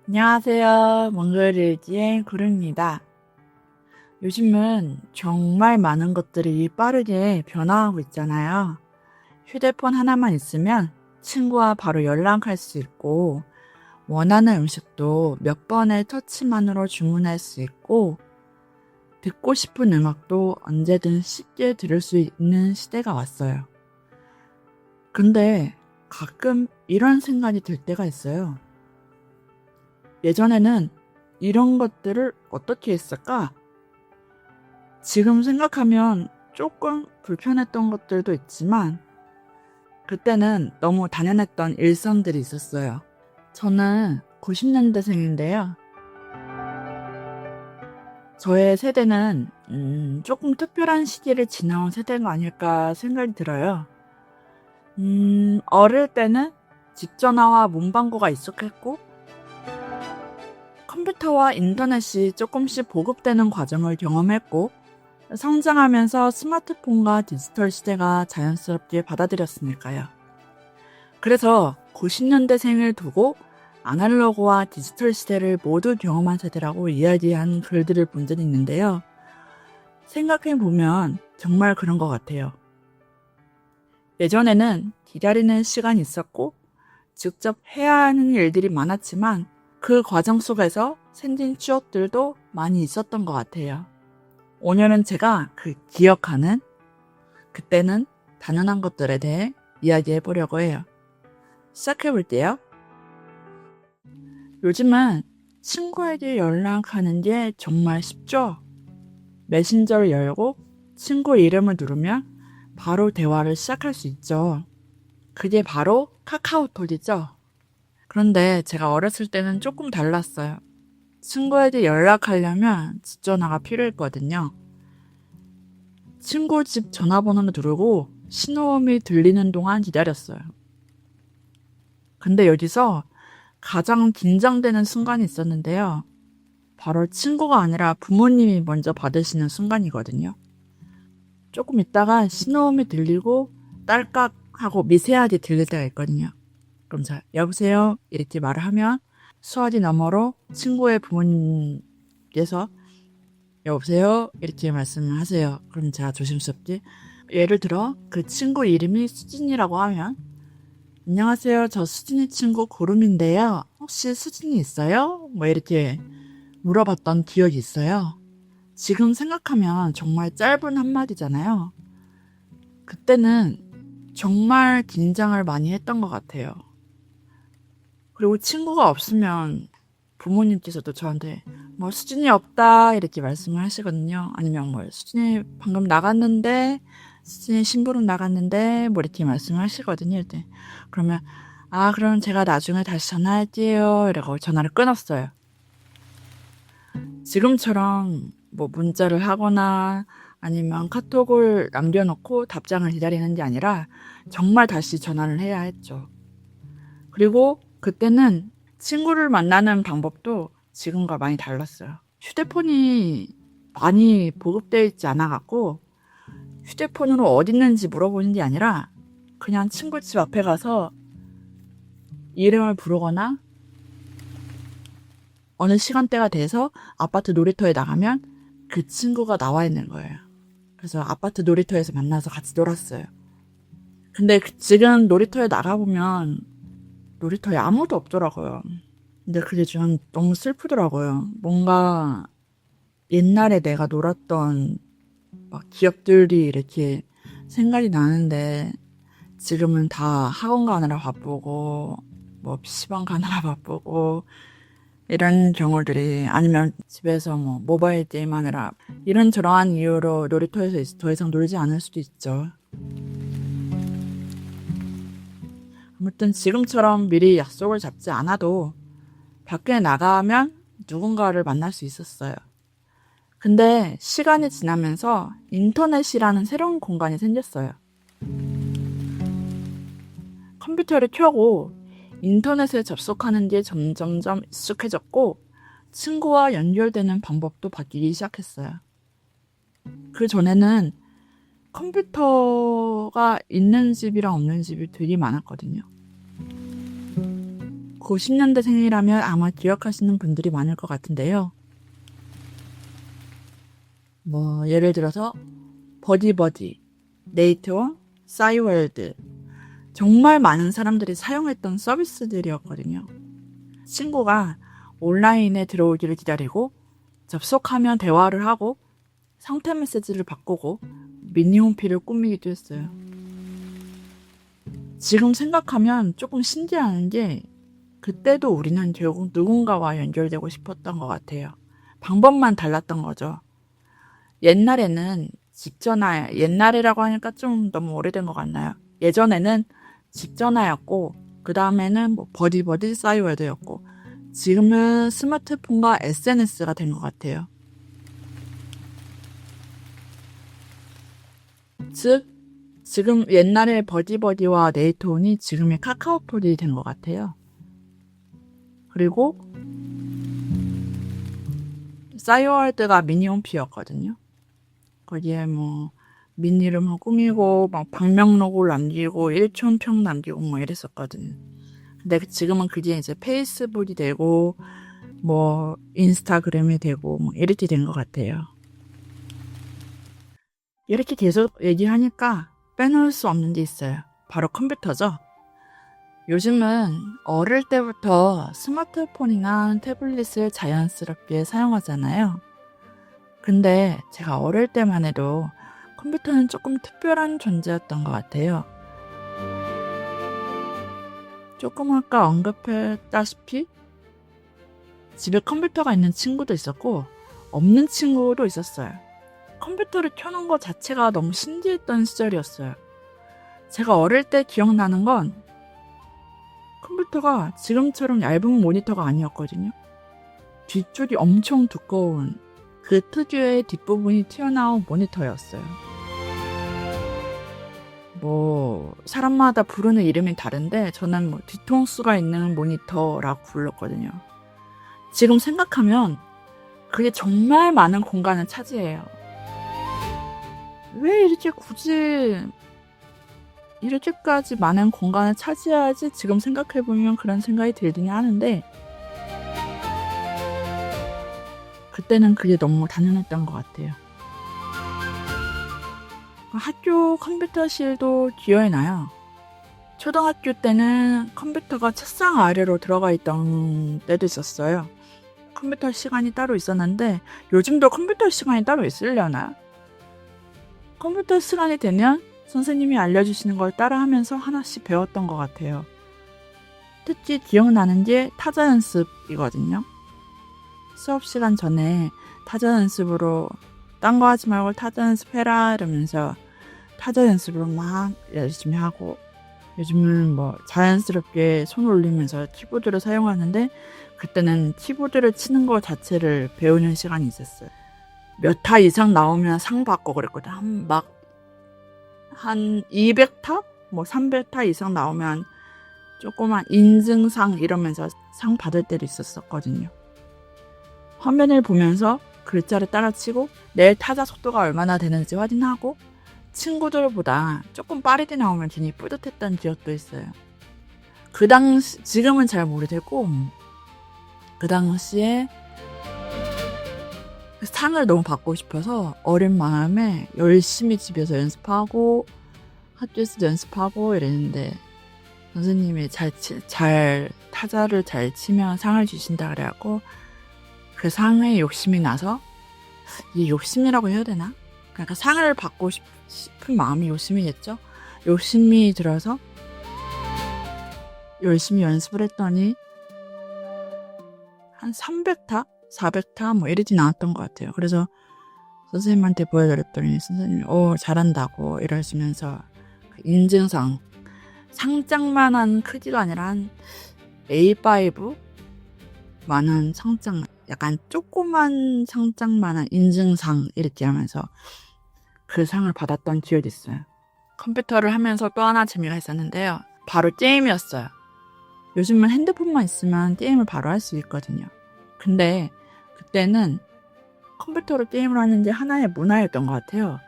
안녕하세요. 몽골일지의 구루입니다. 요즘은 정말 많은 것들이 빠르게 변화하고 있잖아요. 휴대폰 하나만 있으면 친구와 바로 연락할 수 있고, 원하는 음식도 몇 번의 터치만으로 주문할 수 있고, 듣고 싶은 음악도 언제든 쉽게 들을 수 있는 시대가 왔어요. 근데 가끔 이런 생각이 들 때가 있어요. 예전에는 이런 것들을 어떻게 했을까? 지금 생각하면 조금 불편했던 것들도 있지만 그때는 너무 당연했던 일상들이 있었어요. 저는 90년대생인데요. 저의 세대는 조금 특별한 시기를 지나온 세대가 아닐까 생각이 들어요. 어릴 때는 집전화와 문방구가 익숙했고 컴퓨터와 인터넷이 조금씩 보급되는 과정을 경험했고 성장하면서 스마트폰과 디지털 시대가 자연스럽게 받아들였으니까요. 그래서 90년대생을 두고 아날로그와 디지털 시대를 모두 경험한 세대라고 이야기한 글들을 본 적이 있는데요. 생각해보면 정말 그런 것 같아요. 예전에는 기다리는 시간이 있었고 직접 해야 하는 일들이 많았지만 그 과정 속에서 생긴 추억들도 많이 있었던 것 같아요. 오늘은 제가 그 기억하는 그때는 당연한 것들에 대해 이야기해 보려고 해요. 시작해 볼게요. 요즘은 친구에게 연락하는 게 정말 쉽죠? 메신저를 열고 친구 이름을 누르면 바로 대화를 시작할 수 있죠. 그게 바로 카카오톡이죠. 그런데 제가 어렸을 때는 조금 달랐어요. 친구에게 연락하려면 집 전화가 필요했거든요. 친구 집 전화번호를 누르고 신호음이 들리는 동안 기다렸어요. 근데 여기서 가장 긴장되는 순간이 있었는데요. 바로 친구가 아니라 부모님이 먼저 받으시는 순간이거든요. 조금 있다가 신호음이 들리고 딸깍 하고 미세하게 들릴 때가 있거든요. 그럼 자, 여보세요? 이렇게 말을 하면 수화기 너머로 친구의 부모님께서 여보세요? 이렇게 말씀을 하세요. 그럼 제가 조심스럽게 예를 들어 그 친구 이름이 수진이라고 하면 안녕하세요. 저 수진이 친구 고름인데요. 혹시 수진이 있어요? 뭐 이렇게 물어봤던 기억이 있어요. 지금 생각하면 정말 짧은 한마디잖아요. 그때는 정말 긴장을 많이 했던 것 같아요. 그리고 친구가 없으면 부모님께서도 저한테 뭐 수진이 없다 이렇게 말씀을 하시거든요. 아니면 뭐 수진이 방금 나갔는데 수진이 심부름 나갔는데 뭐 이렇게 말씀을 하시거든요. 이때 그러면 아 그럼 제가 나중에 다시 전화할게요 이러고 전화를 끊었어요. 지금처럼 뭐 문자를 하거나 아니면 카톡을 남겨놓고 답장을 기다리는 게 아니라 정말 다시 전화를 해야 했죠. 그리고 그때는 친구를 만나는 방법도 지금과 많이 달랐어요. 휴대폰이 많이 보급되어 있지 않아갖고 휴대폰으로 어디 있는지 물어보는 게 아니라 그냥 친구 집 앞에 가서 이름을 부르거나 어느 시간대가 돼서 아파트 놀이터에 나가면 그 친구가 나와 있는 거예요. 그래서 아파트 놀이터에서 만나서 같이 놀았어요. 근데 지금 놀이터에 나가보면 놀이터에 아무도 없더라고요. 근데 그게 좀 너무 슬프더라고요. 뭔가 옛날에 내가 놀았던 막 기억들이 이렇게 생각이 나는데 지금은 다 학원 가느라 바쁘고 뭐 PC방 가느라 바쁘고 이런 경우들이 아니면 집에서 뭐 모바일 게임 하느라 이런저러한 이유로 놀이터에서 더 이상 놀지 않을 수도 있죠. 아무튼 지금처럼 미리 약속을 잡지 않아도 밖에 나가면 누군가를 만날 수 있었어요. 근데 시간이 지나면서 인터넷이라는 새로운 공간이 생겼어요. 컴퓨터를 켜고 인터넷에 접속하는 게 점점점 익숙해졌고 친구와 연결되는 방법도 바뀌기 시작했어요. 그 전에는 컴퓨터가 있는 집이랑 없는 집이 되게 많았거든요. 90년대생이라면 아마 기억하시는 분들이 많을 것 같은데요. 뭐 예를 들어서 버디버디, 네이트원, 싸이월드, 정말 많은 사람들이 사용했던 서비스들이었거든요. 친구가 온라인에 들어오기를 기다리고 접속하면 대화를 하고 상태 메시지를 바꾸고 미니홈피를 꾸미기도 했어요. 지금 생각하면 조금 신기한 게 그때도 우리는 결국 누군가와 연결되고 싶었던 것 같아요. 방법만 달랐던 거죠. 옛날에는 직전화, 옛날이라고 하니까 좀 너무 오래된 것 같나요? 예전에는 직전화였고 그 다음에는 뭐 버디버디 싸이월드였고 지금은 스마트폰과 SNS가 된 것 같아요. 즉 지금 옛날에 버디버디와 네이트온이 지금의 카카오톡이 된 것 같아요. 그리고 싸이월드가 미니홈피였거든요. 거기에 뭐 미니름을 꾸미고 막 방명록을 남기고 일촌평 남기고 뭐 이랬었거든요. 근데 지금은 그게 이제 페이스북이 되고 뭐 인스타그램이 되고 뭐 이렇게 된 것 같아요. 이렇게 계속 얘기하니까 빼놓을 수 없는 게 있어요. 바로 컴퓨터죠. 요즘은 어릴 때부터 스마트폰이나 태블릿을 자연스럽게 사용하잖아요. 근데 제가 어릴 때만 해도 컴퓨터는 조금 특별한 존재였던 것 같아요. 조금 아까 언급했다시피 집에 컴퓨터가 있는 친구도 있었고 없는 친구도 있었어요. 컴퓨터를 켜놓은 것 자체가 너무 신기했던 시절이었어요. 제가 어릴 때 기억나는 건 컴퓨터가 지금처럼 얇은 모니터가 아니었거든요. 뒷줄이 엄청 두꺼운 그 특유의 뒷부분이 튀어나온 모니터였어요. 뭐 사람마다 부르는 이름이 다른데 저는 뭐 뒤통수가 있는 모니터라고 불렀거든요. 지금 생각하면 그게 정말 많은 공간을 차지해요. 왜 이렇게 굳이 이렇게까지 많은 공간을 차지해야지 지금 생각해보면 그런 생각이 들긴 하는데 그때는 그게 너무 당연했던 것 같아요. 학교 컴퓨터실도 기억이 나요. 초등학교 때는 컴퓨터가 책상 아래로 들어가 있던 때도 있었어요. 컴퓨터 시간이 따로 있었는데 요즘도 컴퓨터 시간이 따로 있으려나? 컴퓨터 시간이 되면 선생님이 알려주시는 걸 따라하면서 하나씩 배웠던 것 같아요. 특히 기억나는 게 타자 연습이거든요. 수업 시간 전에 타자 연습으로 딴 거 하지 말고 타자 연습해라 이러면서 타자 연습을 막 열심히 하고 요즘은 뭐 자연스럽게 손 올리면서 키보드를 사용하는데 그때는 키보드를 치는 것 자체를 배우는 시간이 있었어요. 몇 타 이상 나오면 상 받고 그랬거든. 한 200타? 뭐 300타 이상 나오면 조그만 인증상 이러면서 상 받을 때도 있었거든요. 화면을 보면서 글자를 따라치고 내 타자 속도가 얼마나 되는지 확인하고 친구들보다 조금 빠르게 나오면 괜히 뿌듯했던 기억도 있어요. 그 당시, 지금은 잘 모르겠고 그 당시에 상을 너무 받고 싶어서 어린 마음에 열심히 집에서 연습하고 학교에서 연습하고 이랬는데 선생님이 타자를 잘 치면 상을 주신다 그래갖고 그 상에 욕심이 나서 이 욕심이라고 해야 되나? 그러니까 상을 받고 싶은 마음이 욕심이겠죠? 욕심이 들어서 열심히 연습을 했더니 한 300타? 400타? 뭐 이러지 나왔던 것 같아요. 그래서 선생님한테 보여드렸더니 선생님이 잘한다고 이러시면서 그 인증상 상장만한 크기가 아니라 한 A5 만한 상장 약간 조그만 상장만한 인증상 이렇게 하면서 그 상을 받았던 기억이 있어요. 컴퓨터를 하면서 또 하나 재미가 있었는데요. 바로 게임이었어요. 요즘은 핸드폰만 있으면 게임을 바로 할 수 있거든요. 근데 그때는 컴퓨터로 게임을 하는 게 하나의 문화였던 것 같아요.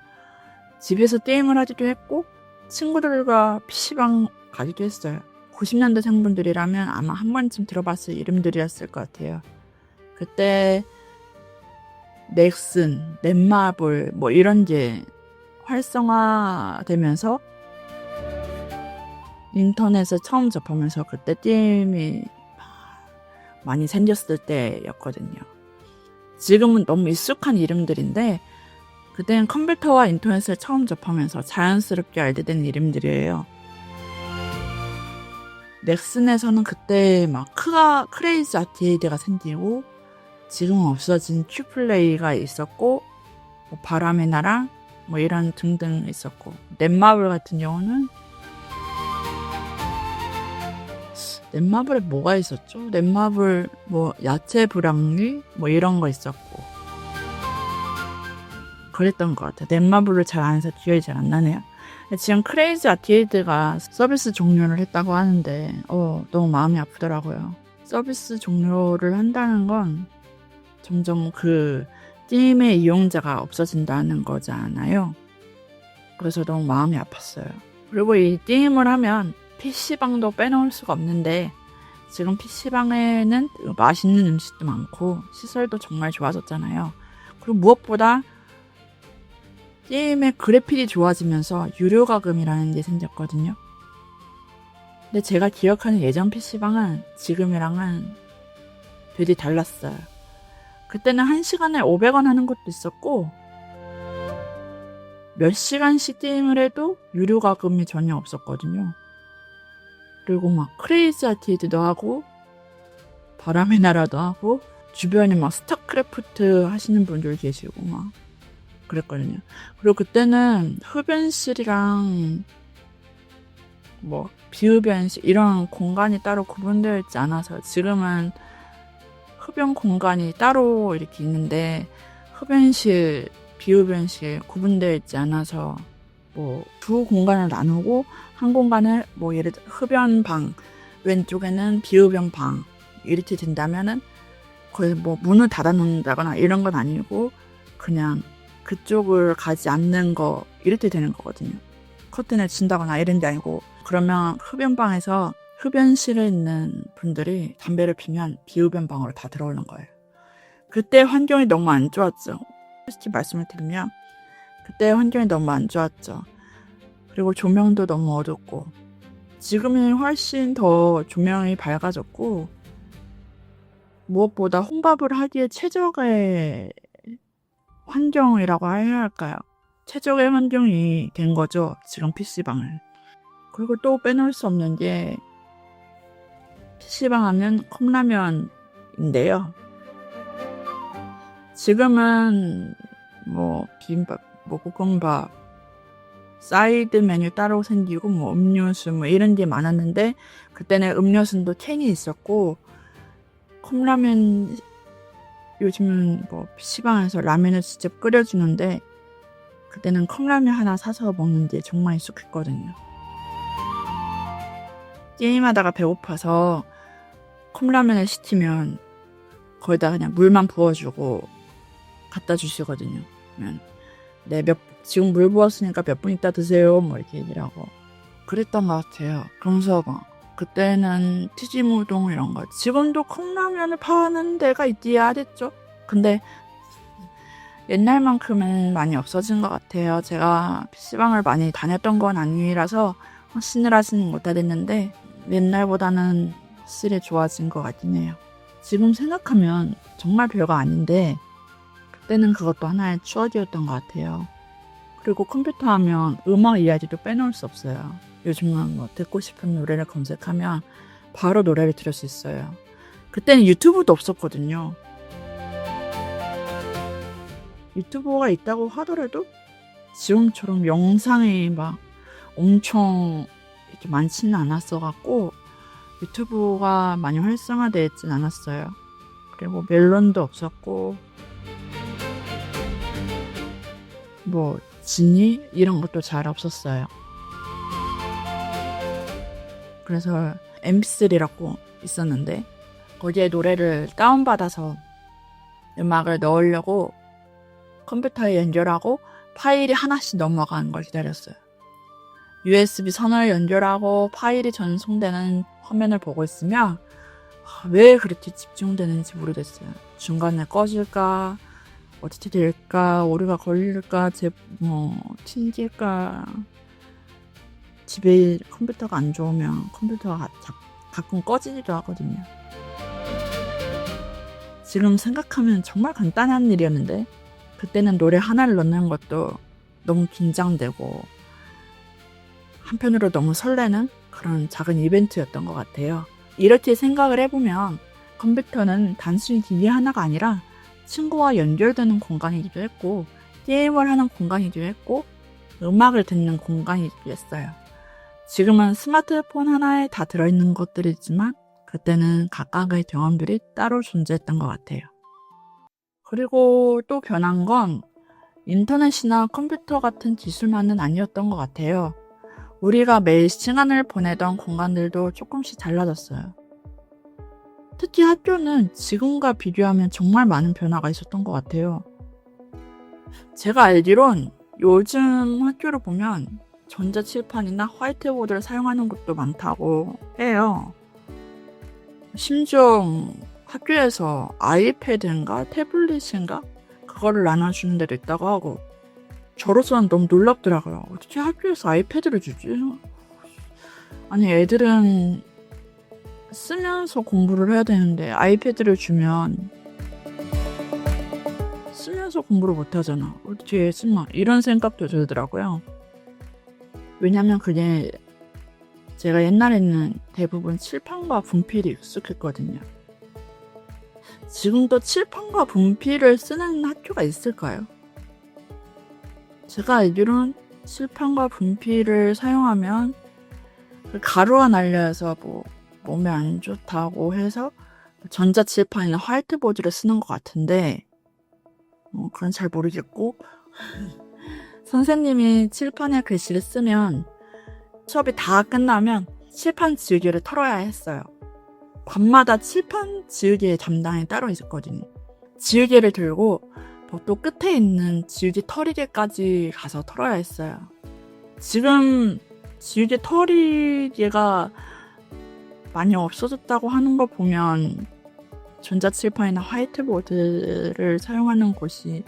집에서 게임을 하기도 했고 친구들과 PC방 가기도 했어요. 90년대 생분들이라면 아마 한 번쯤 들어봤을 이름들이었을 것 같아요. 그때 넥슨, 넷마블 뭐 이런 게 활성화되면서 인터넷에 처음 접하면서 그때 게임이 많이 생겼을 때였거든요. 지금은 너무 익숙한 이름들인데 그때는 컴퓨터와 인터넷을 처음 접하면서 자연스럽게 알게 된 이름들이에요. 넥슨에서는 그때 막 크레이지 아티에이드가 생기고 지금은 없어진 큐플레이가 있었고 뭐 바람의 나라 뭐 이런 등등 있었고 넷마블 같은 경우는 넷마블에 뭐가 있었죠? 넷마블 뭐 야채 브랑리 뭐 이런 거 있었고 그랬던 것 같아요. 넷마블을 잘 안 해서 기억이 잘 안 나네요. 지금 크레이지 아티에이드가 서비스 종료를 했다고 하는데 너무 마음이 아프더라고요. 서비스 종료를 한다는 건 점점 그 게임의 이용자가 없어진다는 거잖아요. 그래서 너무 마음이 아팠어요. 그리고 이 게임을 하면 PC방도 빼놓을 수가 없는데 지금 PC방에는 맛있는 음식도 많고 시설도 정말 좋아졌잖아요. 그리고 무엇보다 게임의 그래픽이 좋아지면서 유료 가금이라는 게 생겼거든요. 근데 제가 기억하는 예전 PC방은 지금이랑은 되게 달랐어요. 그때는 1시간에 500원 하는 것도 있었고 몇 시간씩 게임을 해도 유료 가금이 전혀 없었거든요. 그리고 막 크레이지 아티에이드도 하고 바람의 나라도 하고 주변에 막 스타크래프트 하시는 분들 계시고 막 그랬거든요. 그리고 그때는 흡연실이랑 뭐 비흡연실 이런 공간이 따로 구분되어 있지 않아서 지금은 흡연 공간이 따로 이렇게 있는데 흡연실, 비흡연실 구분되어 있지 않아서 뭐 두 공간을 나누고 한 공간을 뭐 예를 들어 흡연방 왼쪽에는 비흡연방 이렇게 된다면은 거의 뭐 문을 닫아 놓는다거나 이런 건 아니고 그냥 그쪽을 가지 않는 거 이렇게 되는 거거든요. 커튼을 친다거나 이런 게 아니고 그러면 흡연방에서 흡연실에 있는 분들이 담배를 피면 비흡연방으로 다 들어오는 거예요. 그때 환경이 너무 안 좋았죠. 솔직히 말씀을 드리면 그때 환경이 너무 안 좋았죠. 그리고 조명도 너무 어둡고 지금은 훨씬 더 조명이 밝아졌고 무엇보다 혼밥을 하기에 최적의 환경이라고 해야 할까요? 최적의 환경이 된 거죠. 지금 PC방을. 그리고 또 빼놓을 수 없는 게 PC방 하면 컵라면인데요. 지금은 뭐 비빔밥, 뭐 볶음밥, 사이드 메뉴 따로 생기고 뭐 음료수 뭐 이런 게 많았는데 그때는 음료수도 캔이 있었고 컵라면 요즘은 뭐 PC방에서 라면을 직접 끓여주는데 그때는 컵라면 하나 사서 먹는 게 정말 익숙했거든요. 게임하다가 배고파서 컵라면을 시키면 거기다 그냥 물만 부어주고 갖다 주시거든요. 그러면 지금 물 부었으니까 몇 분 있다 드세요. 뭐 이렇게 얘기를 하고 그랬던 것 같아요. 그러면서 막 그때는 튀김우동 이런 거 지금도 컵라면을 파는 데가 있디야 됐죠. 근데 옛날만큼은 많이 없어진 것 같아요. 제가 PC방을 많이 다녔던 건 아니라서 확신을 하지는 못하겠는데 옛날보다는 확실히 좋아진 것 같긴 해요. 지금 생각하면 정말 별거 아닌데 그때는 그것도 하나의 추억이었던 것 같아요. 그리고 컴퓨터 하면 음악 이야기도 빼놓을 수 없어요. 요즘은 뭐 듣고 싶은 노래를 검색하면 바로 노래를 들을 수 있어요. 그때는 유튜브도 없었거든요. 유튜브가 있다고 하더라도 지금처럼 영상이 막 엄청 이렇게 많지는 않았어갖고 유튜브가 많이 활성화되어 있진 않았어요. 그리고 멜론도 없었고 뭐 지니 이런 것도 잘 없었어요. 그래서 mp3라고 있었는데 거기에 노래를 다운받아서 음악을 넣으려고 컴퓨터에 연결하고 파일이 하나씩 넘어가는 걸 기다렸어요. USB 선을 연결하고 파일이 전송되는 화면을 보고 있으면 왜 그렇게 집중되는지 모르겠어요. 중간에 꺼질까, 어떻게 될까, 오류가 걸릴까, 튕길까. 집에 컴퓨터가 안 좋으면 컴퓨터가 가끔 꺼지기도 하거든요. 지금 생각하면 정말 간단한 일이었는데 그때는 노래 하나를 넣는 것도 너무 긴장되고 한편으로 너무 설레는 그런 작은 이벤트였던 것 같아요. 이렇게 생각을 해보면 컴퓨터는 단순히 기기 하나가 아니라 친구와 연결되는 공간이기도 했고 게임을 하는 공간이기도 했고 음악을 듣는 공간이기도 했어요. 지금은 스마트폰 하나에 다 들어있는 것들이지만 그때는 각각의 경험들이 따로 존재했던 것 같아요. 그리고 또 변한 건 인터넷이나 컴퓨터 같은 기술만은 아니었던 것 같아요. 우리가 매일 시간을 보내던 공간들도 조금씩 달라졌어요. 특히 학교는 지금과 비교하면 정말 많은 변화가 있었던 것 같아요. 제가 알기론 요즘 학교를 보면 전자칠판이나 화이트보드를 사용하는 곳도 많다고 해요. 심지어 학교에서 아이패드인가 태블릿인가 그거를 나눠주는 데도 있다고 하고 저로서는 너무 놀랍더라고요. 어떻게 학교에서 아이패드를 주지? 아니 애들은 쓰면서 공부를 해야 되는데 아이패드를 주면 쓰면서 공부를 못하잖아. 어떻게 쓰나 이런 생각도 들더라고요. 왜냐면 그게 제가 옛날에는 대부분 칠판과 분필이 익숙했거든요. 지금도 칠판과 분필을 쓰는 학교가 있을까요? 제가 알기로는 칠판과 분필을 사용하면 가루가 날려서 몸에 안 좋다고 해서 전자칠판이나 화이트보드를 쓰는 것 같은데 그건 잘 모르겠고 선생님이 칠판에 글씨를 쓰면 수업이 다 끝나면 칠판 지우개를 털어야 했어요. 밤마다 칠판 지우개 담당이 따로 있었거든요. 지우개를 들고 또 끝에 있는 지우개 털이개까지 가서 털어야 했어요. 지금 지우개 털이개가 많이 없어졌다고 하는 거 보면 전자칠판이나 화이트보드를 사용하는 곳이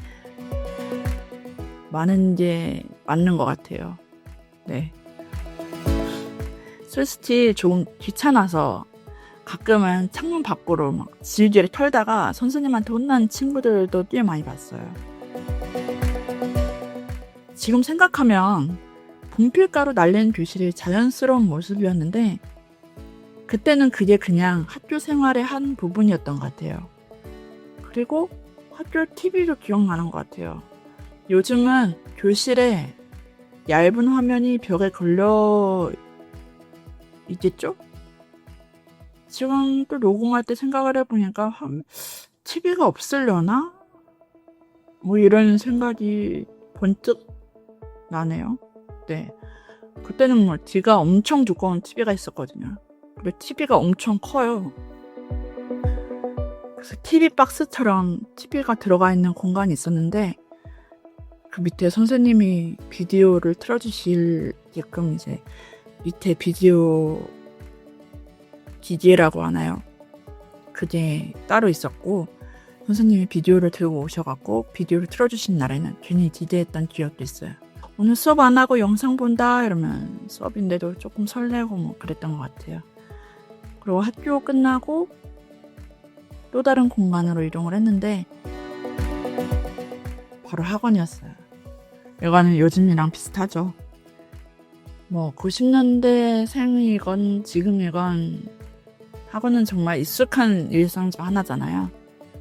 많은 게 맞는 것 같아요. 네. 솔직히 조금 귀찮아서 가끔은 창문 밖으로 막 지우개를 털다가 선생님한테 혼난 친구들도 꽤 많이 봤어요. 지금 생각하면 분필가루 날리는 교실이 자연스러운 모습이었는데 그때는 그게 그냥 학교 생활의 한 부분이었던 것 같아요. 그리고 학교 TV도 기억나는 것 같아요. 요즘은 교실에 얇은 화면이 벽에 걸려 있겠죠? 지금 또 녹음할 때 생각을 해보니까 TV가 없으려나? 이런 생각이 번뜩 나네요. 네. 그때는 뒤가 엄청 두꺼운 TV가 있었거든요. 그리고 TV가 엄청 커요. 그래서 TV 박스처럼 TV가 들어가 있는 공간이 있었는데 그 밑에 선생님이 비디오를 틀어주시게끔 이제 밑에 비디오 기계라고 하나요? 그게 따로 있었고 선생님이 비디오를 들고 오셔갖고 비디오를 틀어주신 날에는 괜히 기대했던 기억도 있어요. 오늘 수업 안 하고 영상 본다 이러면 수업인데도 조금 설레고 그랬던 것 같아요. 그리고 학교 끝나고 또 다른 공간으로 이동을 했는데 바로 학원이었어요. 이거는 요즘이랑 비슷하죠. 90년대 생이건 지금이건 학원은 정말 익숙한 일상 중 하나잖아요.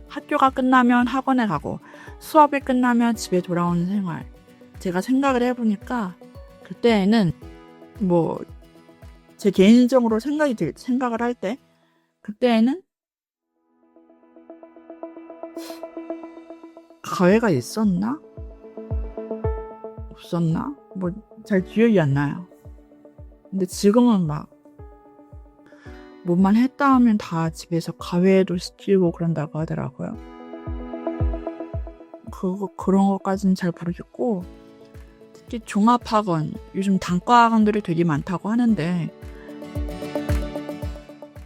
학교가 끝나면 학원에 가고 수업이 끝나면 집에 돌아오는 생활. 제가 생각을 해보니까 그때에는 제 개인적으로 생각을 할 때 그때에는 가해가 있었나? 없었나? 잘 기억이 안 나요. 근데 지금은 뭐만 했다 하면 다 집에서 가해도 시키고 그런다고 하더라고요. 그런 것까지는 잘 모르겠고 특히 종합학원, 요즘 단과학원들이 되게 많다고 하는데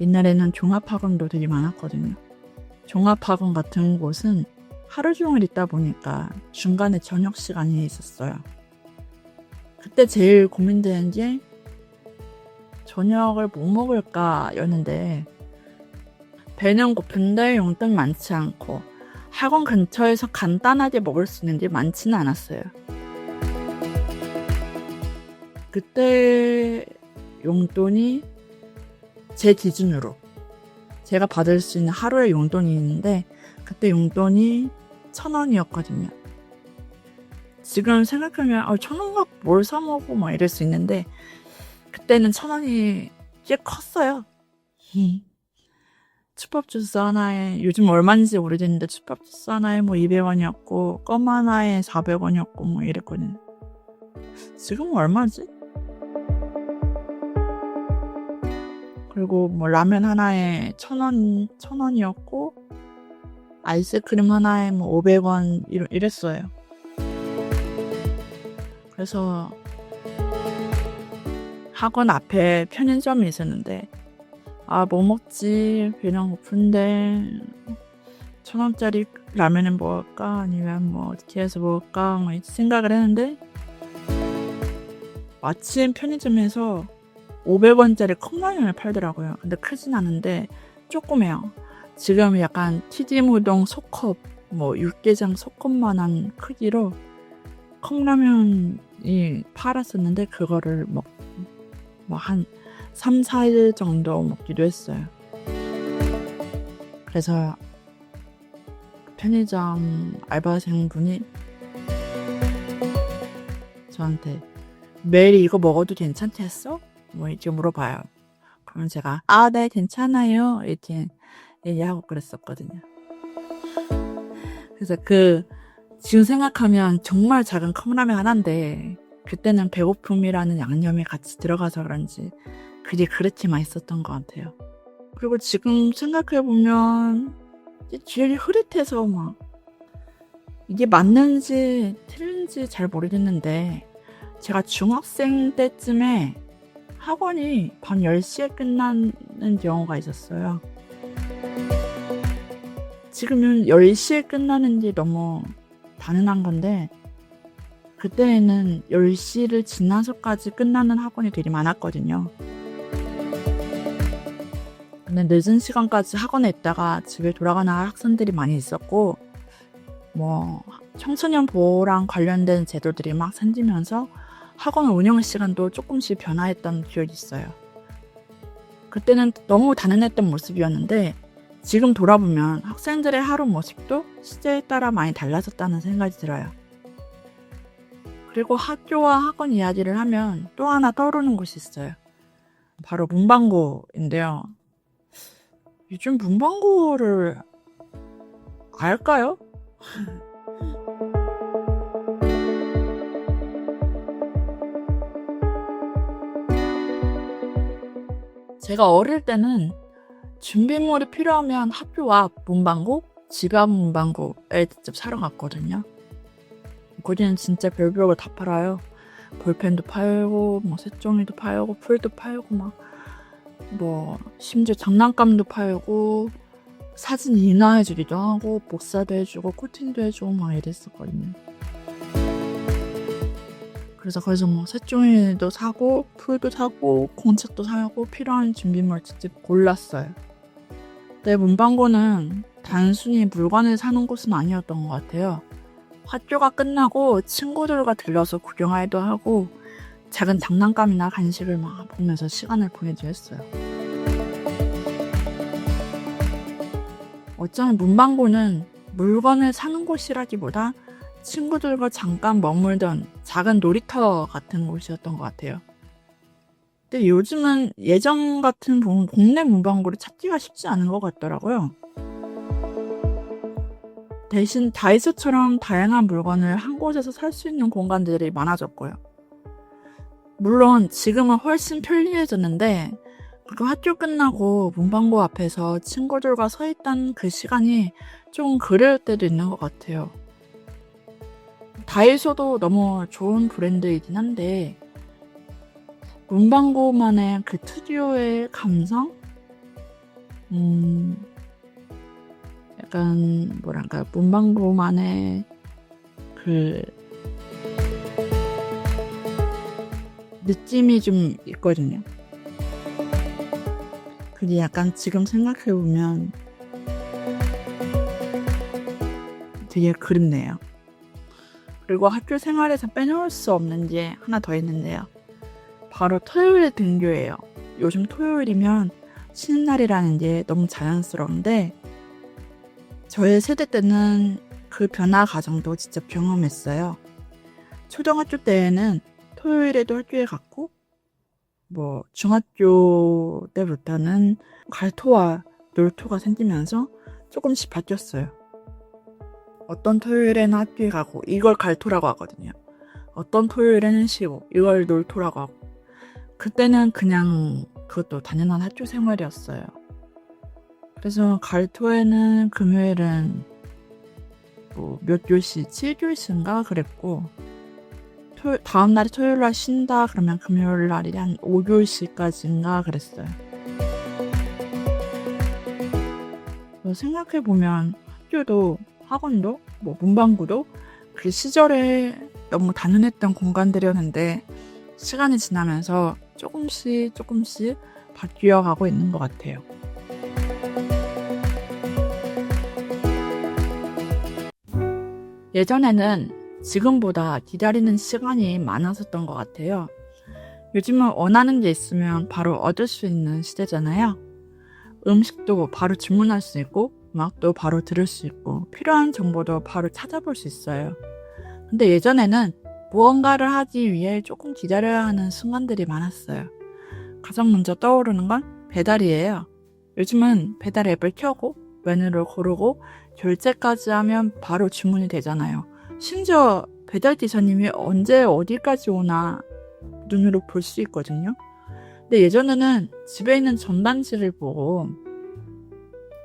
옛날에는 종합학원도 되게 많았거든요. 종합학원 같은 곳은 하루 종일 있다 보니까 중간에 저녁 시간이 있었어요. 그때 제일 고민되는 게 저녁을 뭐 먹을까 였는데 배는 고픈데 용돈 많지 않고 학원 근처에서 간단하게 먹을 수 있는 게 많지는 않았어요. 그때 용돈이 제 기준으로 제가 받을 수 있는 하루의 용돈이 있는데 그때 용돈이 1,000원이었거든요. 지금 생각하면 1,000원 갖고 뭘 사 먹고 막 이럴 수 있는데 그때는 1,000원이 꽤 컸어요. 추법 주스 하나에 요즘 얼마인지 모르겠는데 추법 주스 하나에 뭐 200원이었고 껌 하나에 400원이었고 뭐 이랬거든요. 지금 얼마지? 그리고 뭐 라면 하나에 1,000원이었고 아이스크림 하나에 뭐 500원 이랬어요. 그래서 학원 앞에 편의점이 있었는데 뭐 먹지? 배는 고픈데 1,000원짜리 라면을 먹을까? 아니면 뭐 어떻게 해서 먹을까? 뭐 생각을 했는데 마침 편의점에서 500원짜리 컵라면을 팔더라고요. 근데 크진 않은데 조그매요. 지금 약간 튀김 우동 소컵, 뭐 육개장 소컵만한 크기로 컵라면이 팔았었는데 그거를 한 3, 4일 정도 먹기도 했어요. 그래서 편의점 알바생분이 저한테 매일 이거 먹어도 괜찮겠어? 뭐 이렇게 물어봐요. 그러면 제가 네 괜찮아요 이렇게 얘기하고 그랬었거든요. 그래서 지금 생각하면 정말 작은 컵라면 하나인데 그때는 배고픔이라는 양념이 같이 들어가서 그런지 그게 그렇게 맛있었던 것 같아요. 그리고 지금 생각해보면 뒤에 흐릿해서 막 이게 맞는지 틀린지 잘 모르겠는데 제가 중학생 때쯤에 학원이 밤 10시에 끝나는 경우가 있었어요. 지금은 10시에 끝나는 게 너무 당연한 건데 그때는 10시를 지나서까지 끝나는 학원이 되게 많았거든요. 근데 늦은 시간까지 학원에 있다가 집에 돌아가는 학생들이 많이 있었고 뭐 청소년 보호랑 관련된 제도들이 막 생기면서 학원 운영 시간도 조금씩 변화했던 기억이 있어요. 그때는 너무 단연했던 모습이었는데 지금 돌아보면 학생들의 하루 모습도 시대에 따라 많이 달라졌다는 생각이 들어요. 그리고 학교와 학원 이야기를 하면 또 하나 떠오르는 곳이 있어요. 바로 문방구인데요. 요즘 문방구를 알까요? 제가 어릴 때는 준비물이 필요하면 학교 앞 문방구, 집 앞 문방구에 직접 사러 갔거든요. 거기는 진짜 별별 걸 다 팔아요. 볼펜도 팔고, 뭐 색종이도 팔고, 풀도 팔고, 심지어 장난감도 팔고, 사진 인화해주기도 하고, 복사도 해주고, 코팅도 해주고 막 이랬었거든요. 그래서 거기서 색종이도 사고, 풀도 사고, 공책도 사고, 필요한 준비물 직접 골랐어요. 근데 문방구는 단순히 물건을 사는 곳은 아니었던 것 같아요. 학교가 끝나고 친구들과 들러서 구경하기도 하고 작은 장난감이나 간식을 막 보면서 시간을 보내기도 했어요. 어쩌면 문방구는 물건을 사는 곳이라기보다 친구들과 잠깐 머물던 작은 놀이터 같은 곳이었던 것 같아요. 근데 요즘은 예전 같은 동네 문방구를 찾기가 쉽지 않은 것 같더라고요. 대신 다이소처럼 다양한 물건을 한 곳에서 살 수 있는 공간들이 많아졌고요. 물론 지금은 훨씬 편리해졌는데 그 학교 끝나고 문방구 앞에서 친구들과 서 있던 그 시간이 좀 그리울 때도 있는 것 같아요. 다이소도 너무 좋은 브랜드이긴 한데 문방구만의 그 특유의 감성? 약간 뭐랄까 문방구만의 그 느낌이 좀 있거든요. 그게 약간 지금 생각해보면 되게 그립네요. 그리고 학교 생활에서 빼놓을 수 없는 게 하나 더 있는데요. 바로 토요일 등교예요. 요즘 토요일이면 쉬는 날이라는 게 너무 자연스러운데 저의 세대 때는 그 변화 과정도 직접 경험했어요. 초등학교 때에는 토요일에도 학교에 갔고 중학교 때부터는 갈토와 놀토가 생기면서 조금씩 바뀌었어요. 어떤 토요일에는 학교에 가고 이걸 갈토라고 하거든요. 어떤 토요일에는 쉬고 이걸 놀토라고 하고 그때는 그냥 그것도 당연한 학교 생활이었어요. 그래서 갈토에는 금요일은 몇 교시, 7교시인가 그랬고 다음 날이 토요일 날 쉰다 그러면 금요일 날이 한 5교시까지인가 그랬어요. 생각해보면 학교도 학원도 문방구도 그 시절에 너무 단연했던 공간들이었는데 시간이 지나면서 조금씩 바뀌어가고 있는 것 같아요. 예전에는 지금보다 기다리는 시간이 많았었던 것 같아요. 요즘은 원하는 게 있으면 바로 얻을 수 있는 시대잖아요. 음식도 바로 주문할 수 있고 음악도 바로 들을 수 있고 필요한 정보도 바로 찾아볼 수 있어요. 근데 예전에는 무언가를 하기 위해 조금 기다려야 하는 순간들이 많았어요. 가장 먼저 떠오르는 건 배달이에요. 요즘은 배달 앱을 켜고 메뉴를 고르고 결제까지 하면 바로 주문이 되잖아요. 심지어 배달 기사님이 언제 어디까지 오나 눈으로 볼 수 있거든요. 근데 예전에는 집에 있는 전단지를 보고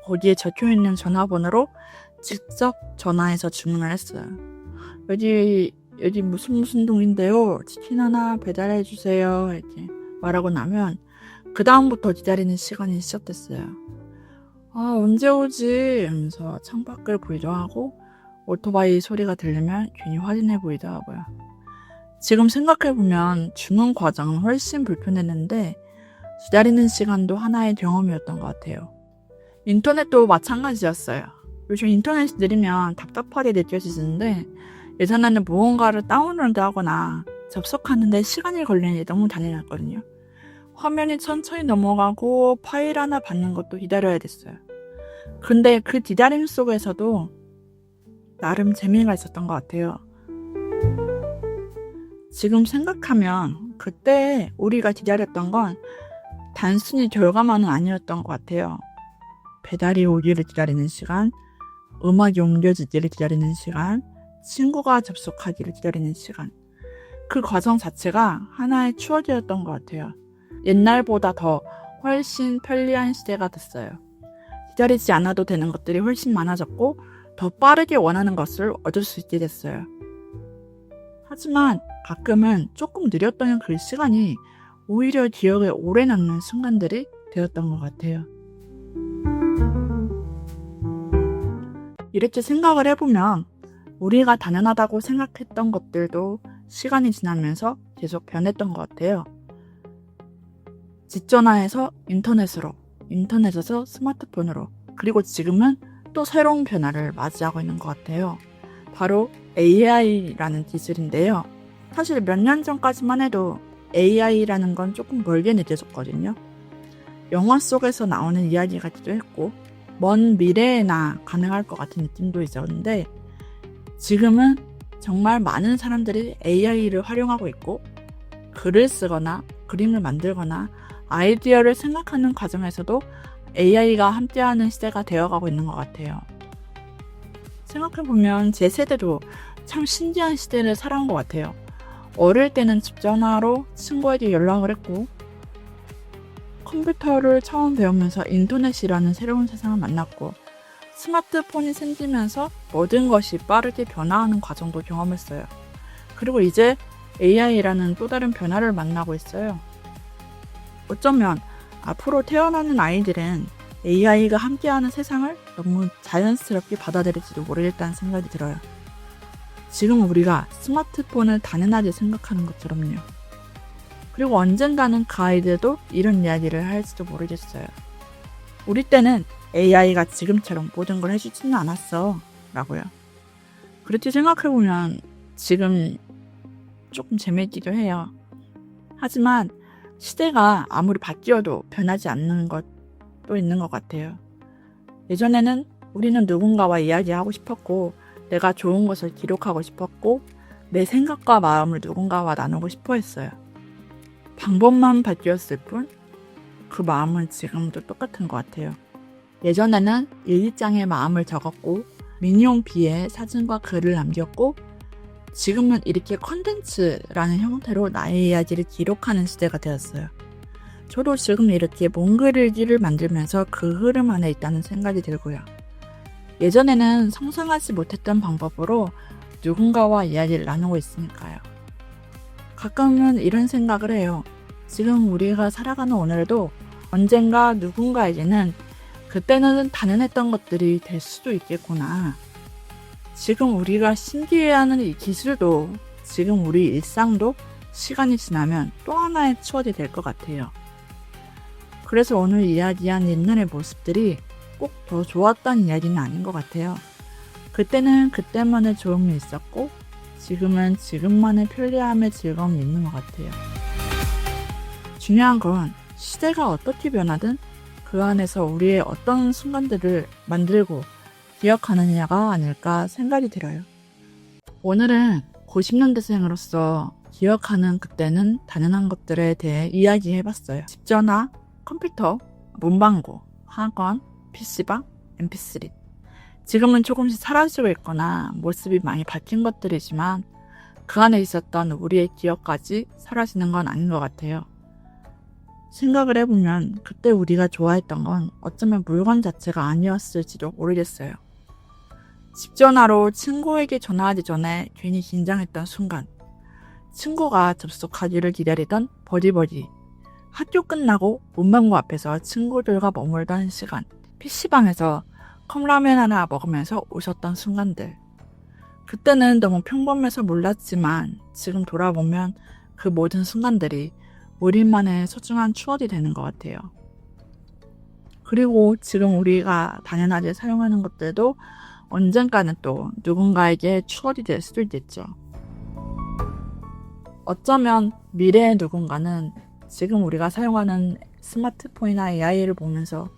거기에 적혀있는 전화번호로 직접 전화해서 주문을 했어요. 여기 무슨 동인데요. 치킨 하나 배달해주세요. 이렇게 말하고 나면 그 다음부터 기다리는 시간이 시작됐어요. 언제 오지? 하면서 창밖을 보기도 하고 오토바이 소리가 들리면 괜히 확인해 보이도 하고요. 지금 생각해보면 주문 과정은 훨씬 불편했는데 기다리는 시간도 하나의 경험이었던 것 같아요. 인터넷도 마찬가지였어요. 요즘 인터넷이 느리면 답답하게 느껴지는데 예전에는 무언가를 다운로드 하거나 접속하는데 시간이 걸리는 게 너무 당연했거든요. 화면이 천천히 넘어가고 파일 하나 받는 것도 기다려야 됐어요. 근데 그 기다림 속에서도 나름 재미가 있었던 것 같아요. 지금 생각하면 그때 우리가 기다렸던 건 단순히 결과만은 아니었던 것 같아요. 배달이 오기를 기다리는 시간, 음악이 옮겨지기를 기다리는 시간, 친구가 접속하기를 기다리는 시간. 그 과정 자체가 하나의 추억이었던 것 같아요. 옛날보다 더 훨씬 편리한 시대가 됐어요. 기다리지 않아도 되는 것들이 훨씬 많아졌고 더 빠르게 원하는 것을 얻을 수 있게 됐어요. 하지만 가끔은 조금 느렸던 그 시간이 오히려 기억에 오래 남는 순간들이 되었던 것 같아요. 이렇게 생각을 해보면 우리가 당연하다고 생각했던 것들도 시간이 지나면서 계속 변했던 것 같아요. 직전화에서 인터넷으로, 인터넷에서 스마트폰으로, 그리고 지금은 또 새로운 변화를 맞이하고 있는 것 같아요. 바로 AI라는 기술인데요. 사실 몇 년 전까지만 해도 AI라는 건 조금 멀게 느껴졌거든요. 영화 속에서 나오는 이야기 같기도 했고 먼 미래에나 가능할 것 같은 느낌도 있었는데 지금은 정말 많은 사람들이 AI를 활용하고 있고 글을 쓰거나 그림을 만들거나 아이디어를 생각하는 과정에서도 AI가 함께하는 시대가 되어가고 있는 것 같아요. 생각해보면 제 세대도 참 신기한 시대를 살아온 것 같아요. 어릴 때는 집 전화로 친구에게 연락을 했고 컴퓨터를 처음 배우면서 인터넷이라는 새로운 세상을 만났고 스마트폰이 생기면서 모든 것이 빠르게 변화하는 과정도 경험했어요. 그리고 이제 AI라는 또 다른 변화를 만나고 있어요. 어쩌면 앞으로 태어나는 아이들은 AI가 함께하는 세상을 너무 자연스럽게 받아들일지도 모르겠다는 생각이 들어요. 지금 우리가 스마트폰을 당연하게 생각하는 것처럼요. 그리고 언젠가는 그 아이들도 이런 이야기를 할지도 모르겠어요. 우리 때는 AI가 지금처럼 모든 걸 해주지는 않았어 라고요. 그렇게 생각해보면 지금 조금 재미있기도 해요. 하지만 시대가 아무리 바뀌어도 변하지 않는 것도 있는 것 같아요. 예전에는 우리는 누군가와 이야기하고 싶었고 내가 좋은 것을 기록하고 싶었고 내 생각과 마음을 누군가와 나누고 싶어 했어요. 방법만 바뀌었을 뿐 그 마음은 지금도 똑같은 것 같아요. 예전에는 일기장에 마음을 적었고 미니홈 비에 사진과 글을 남겼고 지금은 이렇게 컨텐츠라는 형태로 나의 이야기를 기록하는 시대가 되었어요. 저도 지금 이렇게 몽글일기를 만들면서 그 흐름 안에 있다는 생각이 들고요. 예전에는 상상하지 못했던 방법으로 누군가와 이야기를 나누고 있으니까요. 가끔은 이런 생각을 해요. 지금 우리가 살아가는 오늘도 언젠가 누군가에게는 그때는 당연했던 것들이 될 수도 있겠구나. 지금 우리가 신기해하는 이 기술도 지금 우리 일상도 시간이 지나면 또 하나의 추억이 될 것 같아요. 그래서 오늘 이야기한 옛날의 모습들이 꼭 더 좋았다는 이야기는 아닌 것 같아요. 그때는 그때만의 좋음이 있었고 지금은 지금만의 편리함의 즐거움이 있는 것 같아요. 중요한 건 시대가 어떻게 변하든 그 안에서 우리의 어떤 순간들을 만들고 기억하느냐가 아닐까 생각이 들어요. 오늘은 90년대생으로서 기억하는 그때는 당연한 것들에 대해 이야기해봤어요. 집 전화, 컴퓨터, 문방구, 학원, PC방, MP3. 지금은 조금씩 사라지고 있거나 모습이 많이 바뀐 것들이지만 그 안에 있었던 우리의 기억까지 사라지는 건 아닌 것 같아요. 생각을 해보면 그때 우리가 좋아했던 건 어쩌면 물건 자체가 아니었을지도 모르겠어요. 집 전화로 친구에게 전화하기 전에 괜히 긴장했던 순간, 친구가 접속하기를 기다리던 버디버디, 학교 끝나고 문방구 앞에서 친구들과 머물던 시간, PC방에서 컵라면 하나 먹으면서 웃었던 순간들. 그때는 너무 평범해서 몰랐지만 지금 돌아보면 그 모든 순간들이 우리만의 소중한 추억이 되는 것 같아요. 그리고 지금 우리가 당연하게 사용하는 것들도 언젠가는 또 누군가에게 추억이 될 수도 있겠죠. 어쩌면 미래의 누군가는 지금 우리가 사용하는 스마트폰이나 AI를 보면서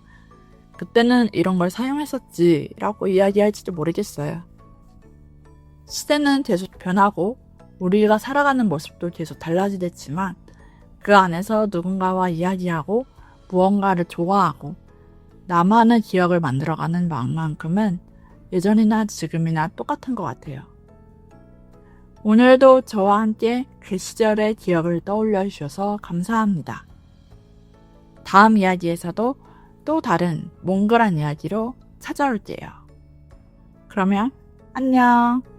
그때는 이런 걸 사용했었지 라고 이야기할지도 모르겠어요. 시대는 계속 변하고 우리가 살아가는 모습도 계속 달라지겠지만 그 안에서 누군가와 이야기하고 무언가를 좋아하고 나만의 기억을 만들어가는 마음만큼은 예전이나 지금이나 똑같은 것 같아요. 오늘도 저와 함께 그 시절의 기억을 떠올려 주셔서 감사합니다. 다음 이야기에서도 또 다른 몽글한 이야기로 찾아올게요. 그러면 안녕.